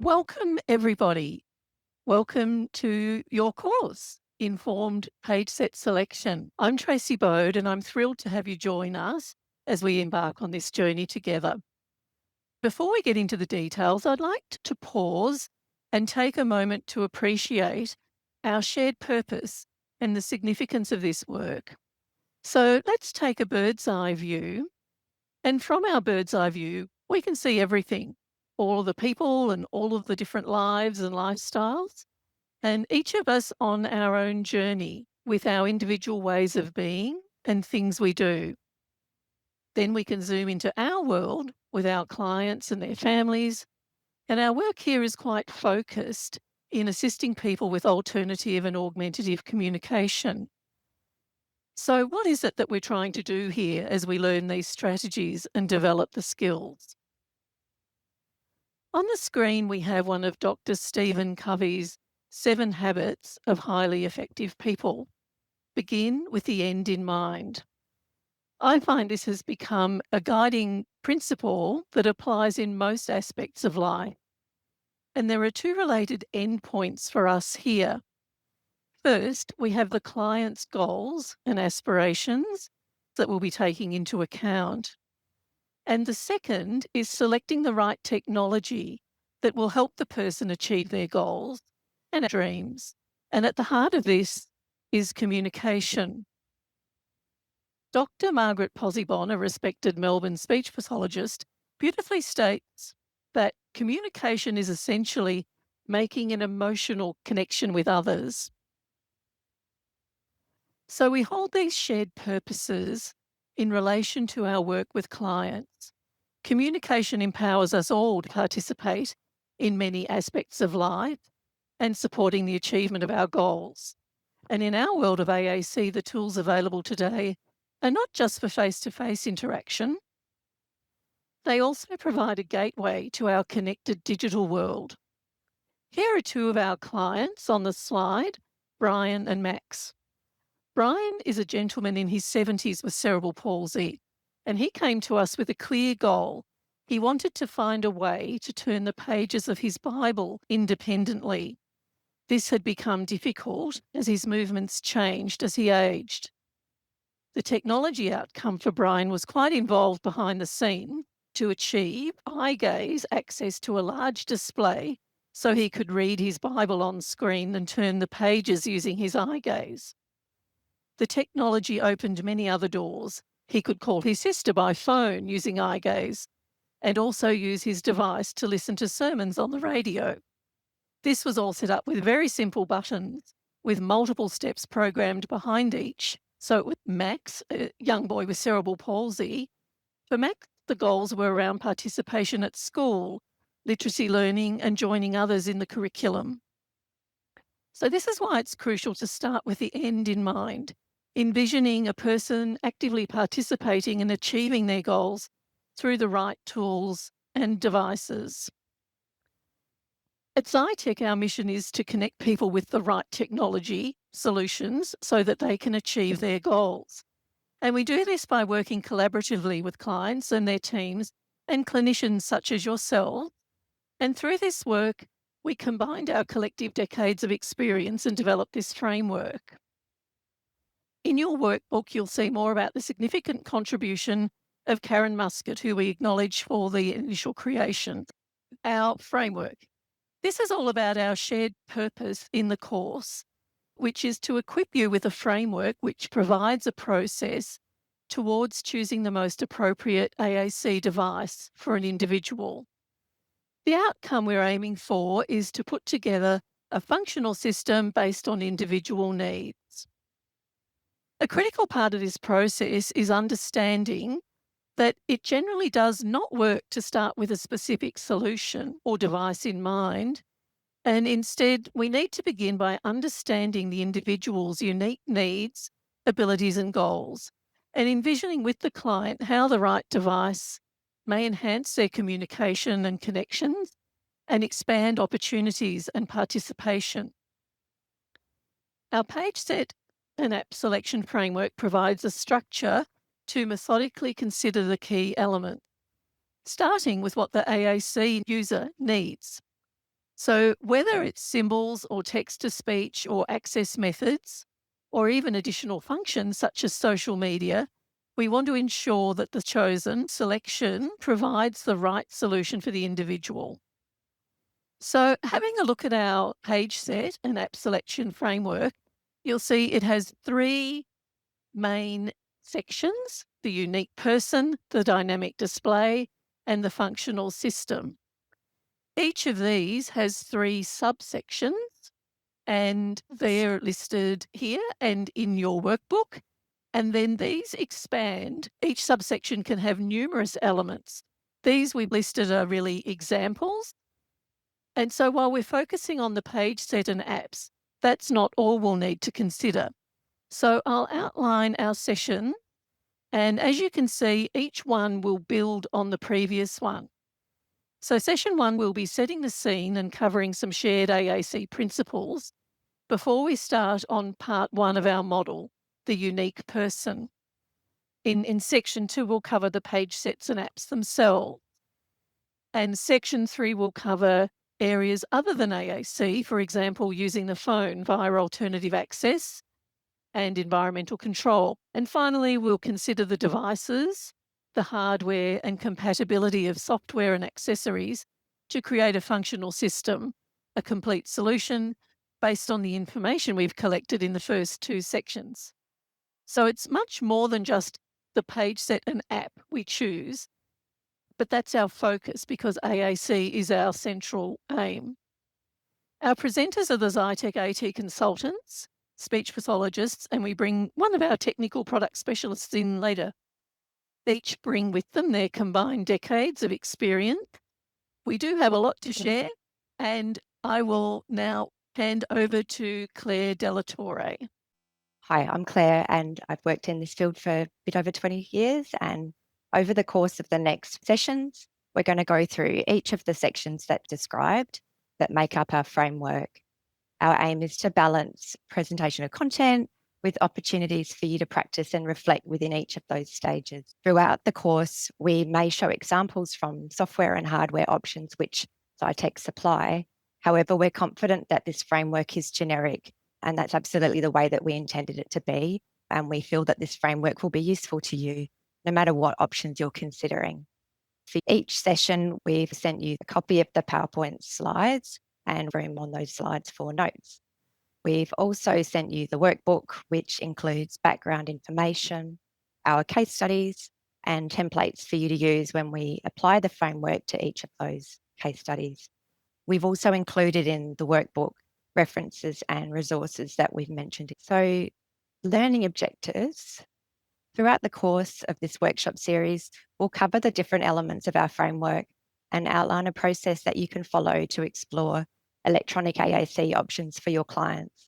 Welcome, everybody. Welcome to your course, Informed Page Set Selection. I'm Tracy Bode, and I'm thrilled to have you join us as we embark on this journey together. Before we get into the details, I'd like to pause and take a moment to appreciate our shared purpose and the significance of this work. So let's take a bird's eye view. And from our bird's eye view, we can see everything, all of the people and all of the different lives and lifestyles, and each of us on our own journey with our individual ways of being and things we do. Then we can zoom into our world with our clients and their families. And our work here is quite focused in assisting people with alternative and augmentative communication. So, what is it that we're trying to do here as we learn these strategies and develop the skills? On the screen, we have one of Dr. Stephen Covey's 7 Habits of Highly Effective People. Begin with the end in mind. I find this has become a guiding principle that applies in most aspects of life. And there are 2 related endpoints for us here. First, we have the client's goals and aspirations that we'll be taking into account. And the second is selecting the right technology that will help the person achieve their goals and dreams. And at the heart of this is communication. Dr. Margaret Posibon, a respected Melbourne speech pathologist, beautifully states that communication is essentially making an emotional connection with others. So we hold these shared purposes in relation to our work with clients. Communication empowers us all to participate in many aspects of life and supporting the achievement of our goals. And in our world of AAC, the tools available today are not just for face to face interaction, they also provide a gateway to our connected digital world. Here are 2 of our clients on the slide, Brian and Max. Brian is a gentleman in his 70s with cerebral palsy, and he came to us with a clear goal. He wanted to find a way to turn the pages of his Bible independently. This had become difficult as his movements changed as he aged. The technology outcome for Brian was quite involved behind the scene to achieve eye gaze access to a large display so he could read his Bible on screen and turn the pages using his eye gaze. The technology opened many other doors. He could call his sister by phone using eye gaze and also use his device to listen to sermons on the radio. This was all set up with very simple buttons with multiple steps programmed behind each. So with Max, a young boy with cerebral palsy, for Max, the goals were around participation at school, literacy learning, and joining others in the curriculum. So this is why it's crucial to start with the end in mind, envisioning a person actively participating and achieving their goals through the right tools and devices. At Zyteq, our mission is to connect people with the right technology solutions so that they can achieve their goals. And we do this by working collaboratively with clients and their teams and clinicians such as yourself. And through this work, we combined our collective decades of experience and developed this framework. In your workbook, you'll see more about the significant contribution of Karen Muscat, who we acknowledge for the initial creation. Our framework. This is all about our shared purpose in the course, which is to equip you with a framework which provides a process towards choosing the most appropriate AAC device for an individual. The outcome we're aiming for is to put together a functional system based on individual needs. A critical part of this process is understanding that it generally does not work to start with a specific solution or device in mind. And instead, we need to begin by understanding the individual's unique needs, abilities, and goals, and envisioning with the client how the right device may enhance their communication and connections and expand opportunities and participation. Our page set and app selection framework provides a structure to methodically consider the key elements, starting with what the AAC user needs. So, whether it's symbols or text to speech or access methods, or even additional functions such as social media, we want to ensure that the chosen selection provides the right solution for the individual. So, having a look at our page set and app selection framework, you'll see it has three main sections: the unique person, the dynamic display, and the functional system. Each of these has three subsections, and they're listed here and in your workbook. And then these expand. Each subsection can have numerous elements. These we've listed are really examples. And so while we're focusing on the page set and apps, that's not all we'll need to consider. So I'll outline our session. And as you can see, each one will build on the previous one. So session one will be setting the scene and covering some shared AAC principles before we start on part one of our model, the unique person. In section two, we'll cover the page sets and apps themselves. And section three will cover areas other than AAC, for example, using the phone via alternative access and environmental control. And finally, we'll consider the devices, the hardware, and compatibility of software and accessories to create a functional system, a complete solution based on the information we've collected in the first two sections. So it's much more than just the page set and app we choose, but that's our focus because AAC is our central aim. Our presenters are the Zyteq AT consultants, speech pathologists, and we bring one of our technical product specialists in later. They each bring with them their combined decades of experience. We do have a lot to share, and I will now hand over to Claire Delatorre. Hi, I'm Claire, and I've worked in this field for a bit over 20 years. And over the course of the next sessions, we're going to go through each of the sections that described that make up our framework. Our aim is to balance presentation of content with opportunities for you to practice and reflect within each of those stages. Throughout the course, we may show examples from software and hardware options which Zyteq supply. However, we're confident that this framework is generic, and that's absolutely the way that we intended it to be. And we feel that this framework will be useful to you no matter what options you're considering. For each session, we've sent you a copy of the PowerPoint slides and room on those slides for notes. We've also sent you the workbook, which includes background information, our case studies, and templates for you to use when we apply the framework to each of those case studies. We've also included in the workbook references and resources that we've mentioned. So, learning objectives. Throughout the course of this workshop series, we'll cover the different elements of our framework and outline a process that you can follow to explore electronic AAC options for your clients.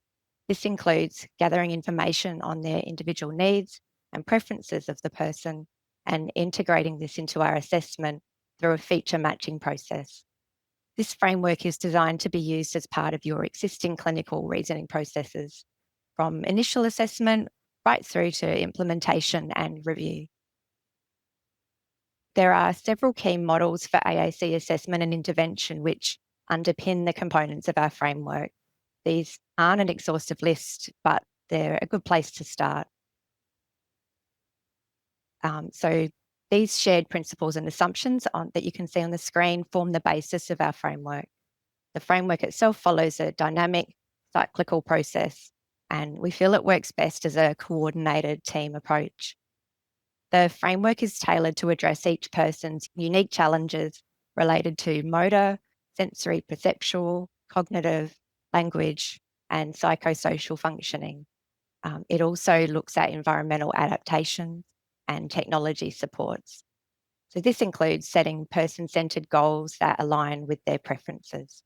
This includes gathering information on their individual needs and preferences of the person and integrating this into our assessment through a feature matching process. This framework is designed to be used as part of your existing clinical reasoning processes, from initial assessment right through to implementation and review. There are several key models for AAC assessment and intervention which underpin the components of our framework. These aren't an exhaustive list, but they're a good place to start. So these shared principles and assumptions that you can see on the screen form the basis of our framework. The framework itself follows a dynamic, cyclical process, and we feel it works best as a coordinated team approach. The framework is tailored to address each person's unique challenges related to motor, sensory perceptual, cognitive, language, and psychosocial functioning. It also looks at environmental adaptations and technology supports. So this includes setting person-centered goals that align with their preferences.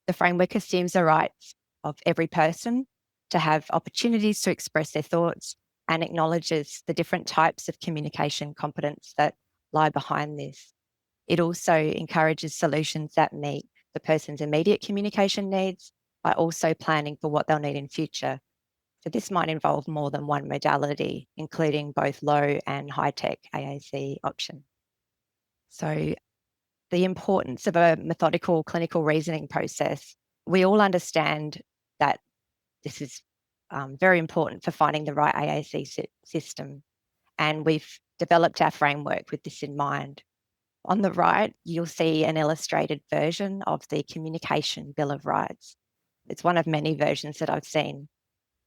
The framework assumes the rights of every person to have opportunities to express their thoughts and acknowledges the different types of communication competence that lie behind this. It also encourages solutions that meet the person's immediate communication needs by also planning for what they'll need in future. So this might involve more than one modality, including both low and high-tech AAC options. So the importance of a methodical clinical reasoning process. We all understand that this is very important for finding the right AAC system, and we've developed our framework with this in mind. On the right, you'll see an illustrated version of the Communication Bill of Rights. It's one of many versions that I've seen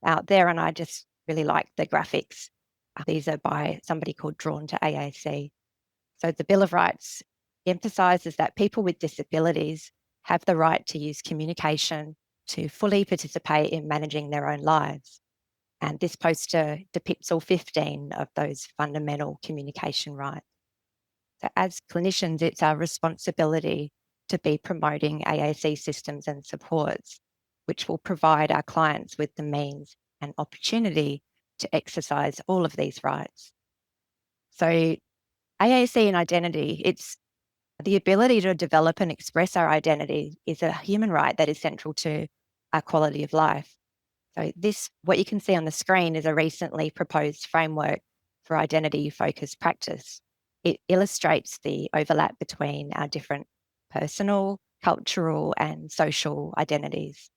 out there, and I just really like the graphics. These are by somebody called Drawn to AAC. So the Bill of Rights emphasises that people with disabilities have the right to use communication to fully participate in managing their own lives. And this poster depicts all 15 of those fundamental communication rights. So as clinicians, it's our responsibility to be promoting AAC systems and supports, which will provide our clients with the means and opportunity to exercise all of these rights. So AAC and identity, it's the ability to develop and express our identity is a human right that is central to our quality of life. So this, what you can see on the screen, is a recently proposed framework for identity-focused practice. It illustrates the overlap between our different personal, cultural, and social identities.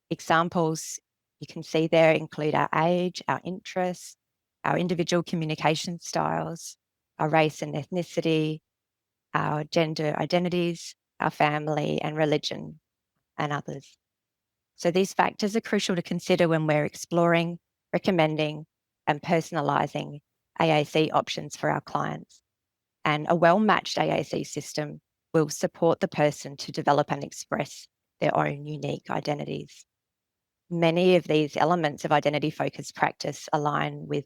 Examples you can see there include our age, our interests, our individual communication styles, our race and ethnicity, our gender identities, our family and religion, and others. So these factors are crucial to consider when we're exploring, recommending, and personalising AAC options for our clients. And a well-matched AAC system will support the person to develop and express their own unique identities. Many of these elements of identity-focused practice align with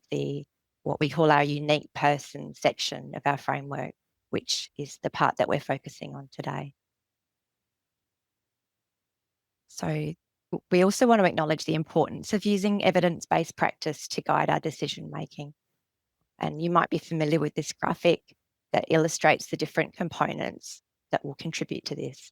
what we call our unique person section of our framework, which is the part that we're focusing on today. So we also want to acknowledge the importance of using evidence-based practice to guide our decision-making. And you might be familiar with this graphic that illustrates the different components that will contribute to this.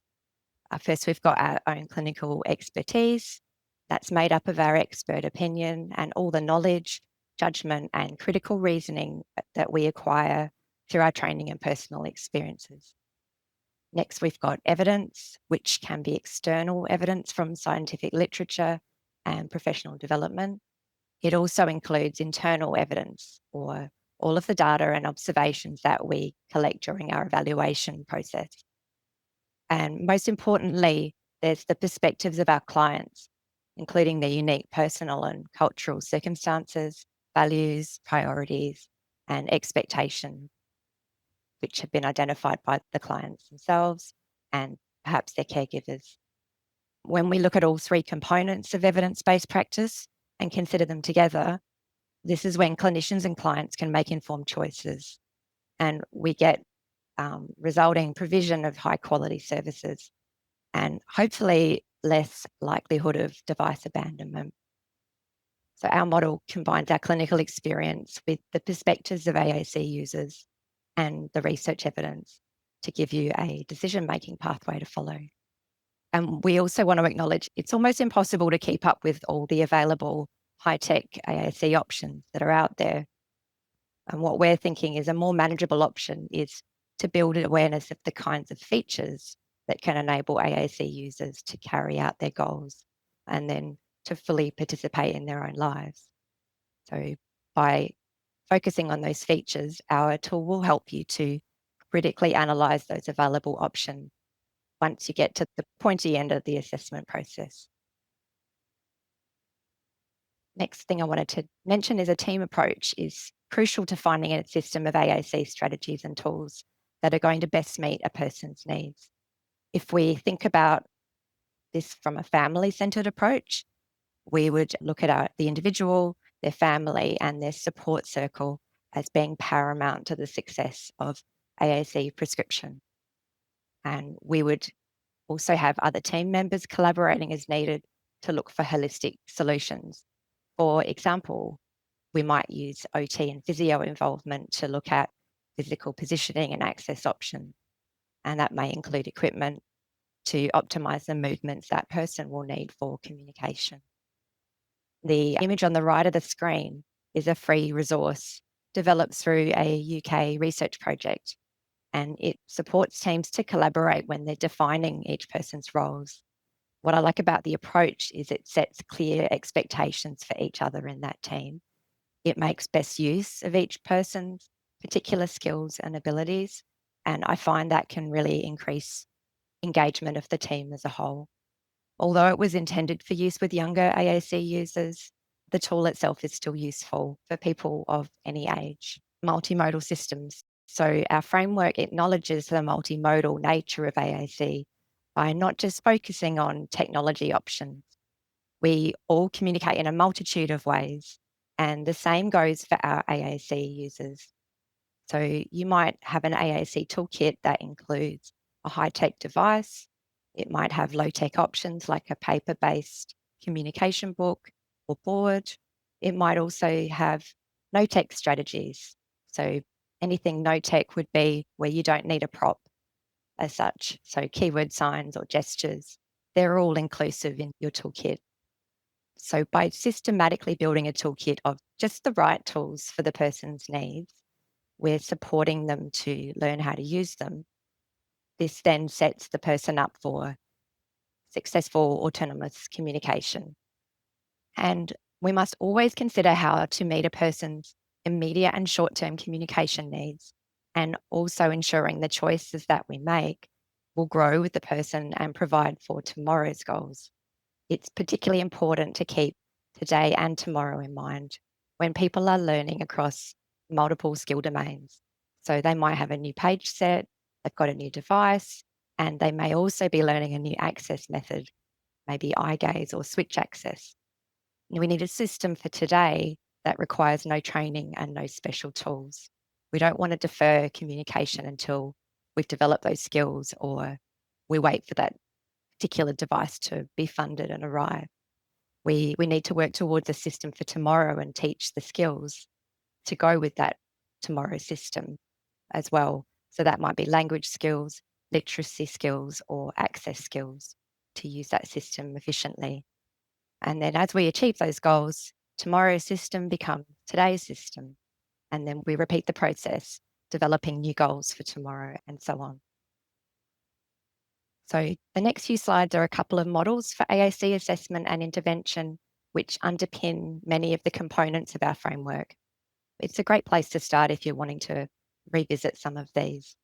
First, we've got our own clinical expertise. That's made up of our expert opinion and all the knowledge, judgment, and critical reasoning that we acquire through our training and personal experiences. Next, we've got evidence, which can be external evidence from scientific literature and professional development. It also includes internal evidence, or all of the data and observations that we collect during our evaluation process. And most importantly, there's the perspectives of our clients, including their unique personal and cultural circumstances, values, priorities, and expectations, which have been identified by the clients themselves and perhaps their caregivers. When we look at all three components of evidence-based practice and consider them together, this is when clinicians and clients can make informed choices, and we get resulting provision of high quality services and hopefully less likelihood of device abandonment. So our model combines our clinical experience with the perspectives of AAC users and the research evidence to give you a decision-making pathway to follow. And we also want to acknowledge it's almost impossible to keep up with all the available high-tech AAC options that are out there. And what we're thinking is a more manageable option is to build awareness of the kinds of features that can enable AAC users to carry out their goals and then to fully participate in their own lives. So by focusing on those features, our tool will help you to critically analyse those available options once you get to the pointy end of the assessment process. Next thing I wanted to mention is a team approach is crucial to finding a system of AAC strategies and tools that are going to best meet a person's needs. If we think about this from a family-centred approach, we would look at the individual, their family, and their support circle as being paramount to the success of AAC prescription. And we would also have other team members collaborating as needed to look for holistic solutions. For example, we might use OT and physio involvement to look at physical positioning and access options. And that may include equipment to optimize the movements that person will need for communication. The image on the right of the screen is a free resource developed through a UK research project. and it supports teams to collaborate when they're defining each person's roles. What I like about the approach is it sets clear expectations for each other in that team. It makes best use of each person's particular skills and abilities. And I find that can really increase engagement of the team as a whole. Although it was intended for use with younger AAC users, the tool itself is still useful for people of any age. Multimodal systems. So our framework acknowledges the multimodal nature of AAC by not just focusing on technology options. We all communicate in a multitude of ways, and the same goes for our AAC users. So you might have an AAC toolkit that includes a high-tech device. It might have low-tech options like a paper-based communication book or board. It might also have no-tech strategies. So anything no-tech would be where you don't need a prop as such. So keyword signs or gestures, they're all inclusive in your toolkit. So by systematically building a toolkit of just the right tools for the person's needs, we're supporting them to learn how to use them. This then sets the person up for successful autonomous communication. And we must always consider how to meet a person's immediate and short term communication needs, and also ensuring the choices that we make will grow with the person and provide for tomorrow's goals. It's particularly important to keep today and tomorrow in mind when people are learning across multiple skill domains. So they might have a new page set, they've got a new device, and they may also be learning a new access method, maybe eye gaze or switch access. We need a system for today that requires no training and no special tools. We don't want to defer communication until we've developed those skills, or we wait for that particular device to be funded and arrive. We need to work towards a system for tomorrow and teach the skills to go with that tomorrow system as well. So that might be language skills, literacy skills, or access skills to use that system efficiently. And then as we achieve those goals, tomorrow's system becomes today's system. And then we repeat the process, developing new goals for tomorrow and so on. So the next few slides are a couple of models for AAC assessment and intervention, which underpin many of the components of our framework. It's a great place to start if you're wanting to revisit some of these.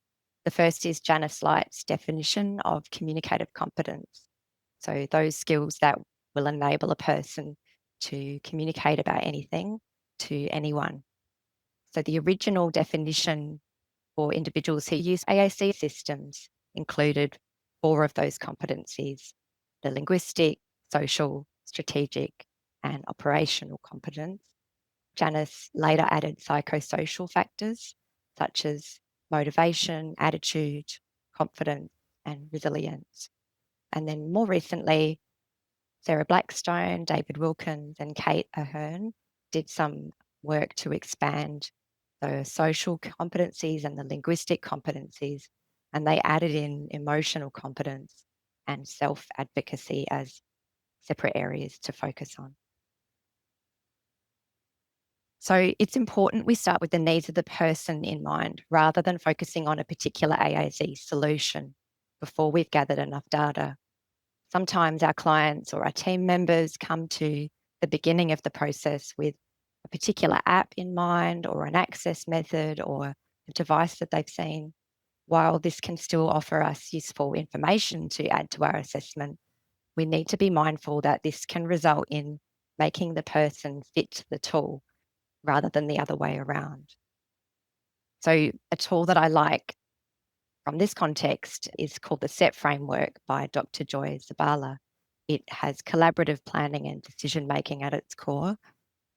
The first is Janice Light's definition of communicative competence. So those skills that will enable a person to communicate about anything to anyone. So the original definition for individuals who use AAC systems included 4 of those competencies: the linguistic, social, strategic, and operational competence. Janice later added psychosocial factors such as motivation, attitude, confidence, and resilience. And then more recently, Sarah Blackstone, David Wilkins, and Kate Ahern did some work to expand the social competencies and the linguistic competencies, and they added in emotional competence and self-advocacy as separate areas to focus on. So it's important we start with the needs of the person in mind rather than focusing on a particular AAC solution before we've gathered enough data. Sometimes our clients or our team members come to the beginning of the process with a particular app in mind, or an access method, or a device that they've seen. While this can still offer us useful information to add to our assessment, we need to be mindful that this can result in making the person fit the tool rather than the other way around. So a tool that I like from this context is called the SET framework by Dr. Joy Zabala. It has collaborative planning and decision making at its core.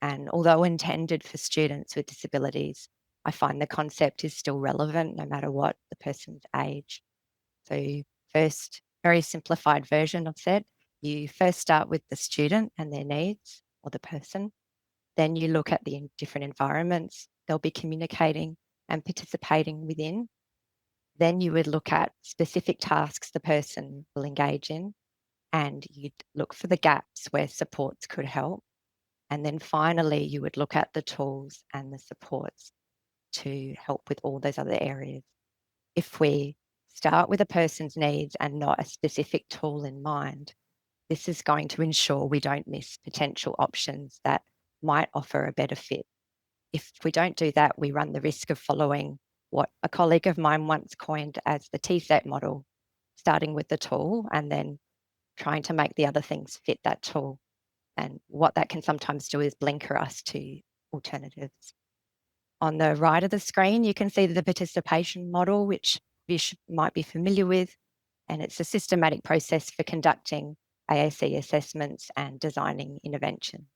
And although intended for students with disabilities, I find the concept is still relevant no matter what the person's age. So first, very simplified version of SET, you first start with the student and their needs, or the person. Then you look at the different environments they'll be communicating and participating within. Then you would look at specific tasks the person will engage in, and you'd look for the gaps where supports could help. And then finally, you would look at the tools and the supports to help with all those other areas. If we start with a person's needs and not a specific tool in mind, this is going to ensure we don't miss potential options that might offer a better fit. If we don't do that, we run the risk of following what a colleague of mine once coined as the T-set model, starting with the tool and then trying to make the other things fit that tool. And what that can sometimes do is blinker us to alternatives. On the right of the screen, you can see the participation model, which you might be familiar with, and it's a systematic process for conducting AAC assessments and designing intervention.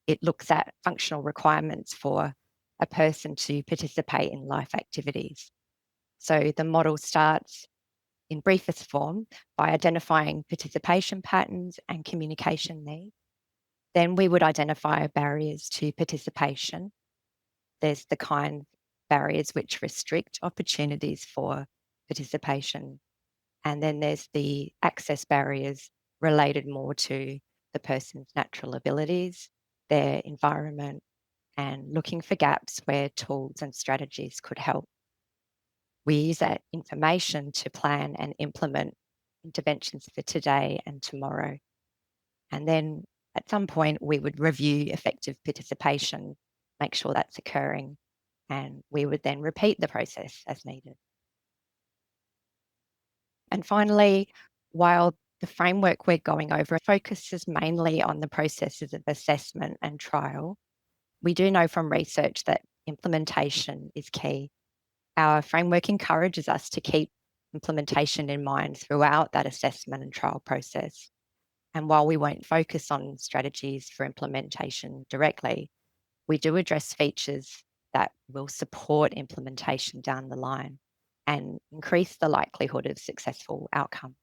It looks at functional requirements for a person to participate in life activities. So the model starts in briefest form by identifying participation patterns and communication needs. Then we would identify barriers to participation. There's the kind barriers which restrict opportunities for participation. And then there's the access barriers related more to the person's natural abilities, their environment, and looking for gaps where tools and strategies could help. We use that information to plan and implement interventions for today and tomorrow. And then at some point, we would review effective participation, make sure that's occurring, and we would then repeat the process as needed. And finally, while the framework we're going over focuses mainly on the processes of assessment and trial, we do know from research that implementation is key. Our framework encourages us to keep implementation in mind throughout that assessment and trial process. And while we won't focus on strategies for implementation directly, we do address features that will support implementation down the line and increase the likelihood of successful outcome.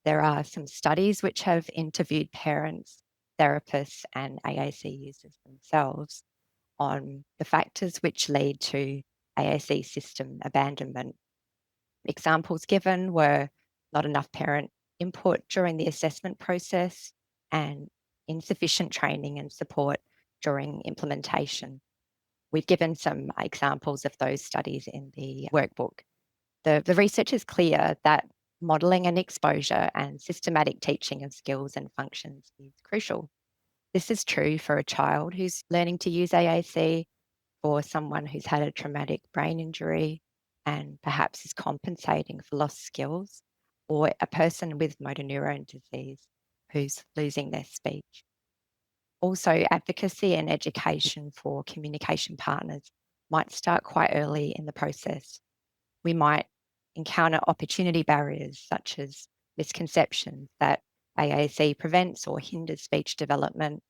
There are some studies which have interviewed parents, therapists, and AAC users themselves on the factors which lead to AAC system abandonment. Examples given were not enough parent input during the assessment process and insufficient training and support during implementation. We've given some examples of those studies in the workbook. The research is clear that modelling and exposure and systematic teaching of skills and functions is crucial. This is true for a child who's learning to use AAC, for someone who's had a traumatic brain injury and perhaps is compensating for lost skills, or a person with motor neurone disease who's losing their speech. Also, advocacy and education for communication partners might start quite early in the process. We might encounter opportunity barriers such as misconceptions that AAC prevents or hinders speech development,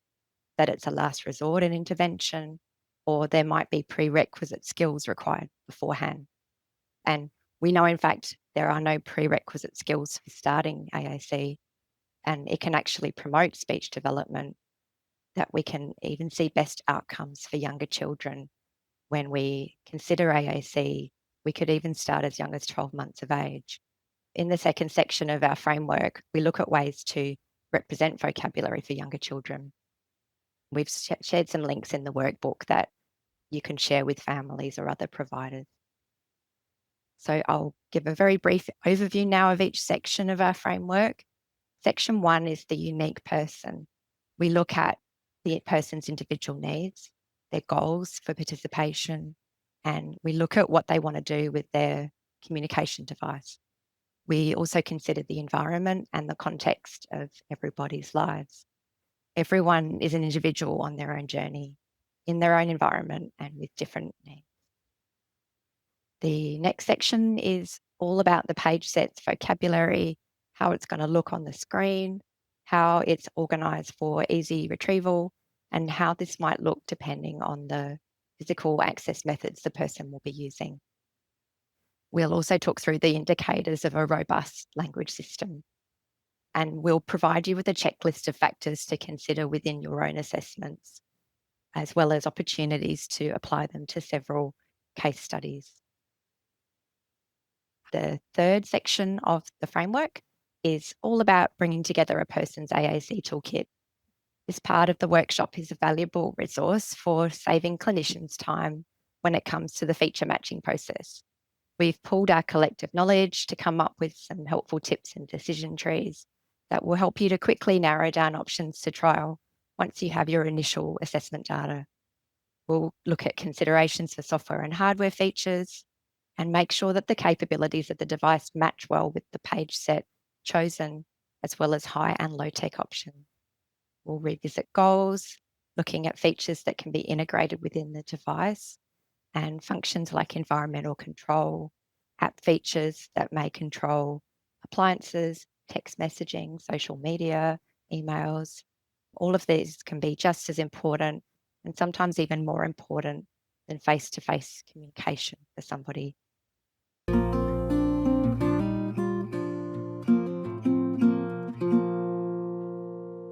that it's a last resort in intervention, or there might be prerequisite skills required beforehand. And we know, in fact, there are no prerequisite skills for starting AAC, and it can actually promote speech development, that we can even see best outcomes for younger children. When we consider AAC, we could even start as young as 12 months of age. In the second section of our framework, we look at ways to represent vocabulary for younger children. We've shared some links in the workbook that you can share with families or other providers. So I'll give a very brief overview now of each section of our framework. Section 1 is the unique person. We look at the person's individual needs, their goals for participation, and we look at what they want to do with their communication device. We also consider the environment and the context of everybody's lives. Everyone is an individual on their own journey, in their own environment, and with different needs. The next section is all about the page set's vocabulary, how it's going to look on the screen, how it's organised for easy retrieval, and how this might look depending on the physical access methods the person will be using. We'll also talk through the indicators of a robust language system, and we'll provide you with a checklist of factors to consider within your own assessments, as well as opportunities to apply them to several case studies. The third section of the framework is all about bringing together a person's AAC toolkit. This part of the workshop is a valuable resource for saving clinicians time when it comes to the feature matching process. We've pulled our collective knowledge to come up with some helpful tips and decision trees that will help you to quickly narrow down options to trial once you have your initial assessment data. We'll look at considerations for software and hardware features and make sure that the capabilities of the device match well with the page set chosen, as well as high and low tech options. We'll revisit goals, looking at features that can be integrated within the device and functions like environmental control, app features that may control appliances, text messaging, social media, emails. All of these can be just as important and sometimes even more important than face to face communication for somebody.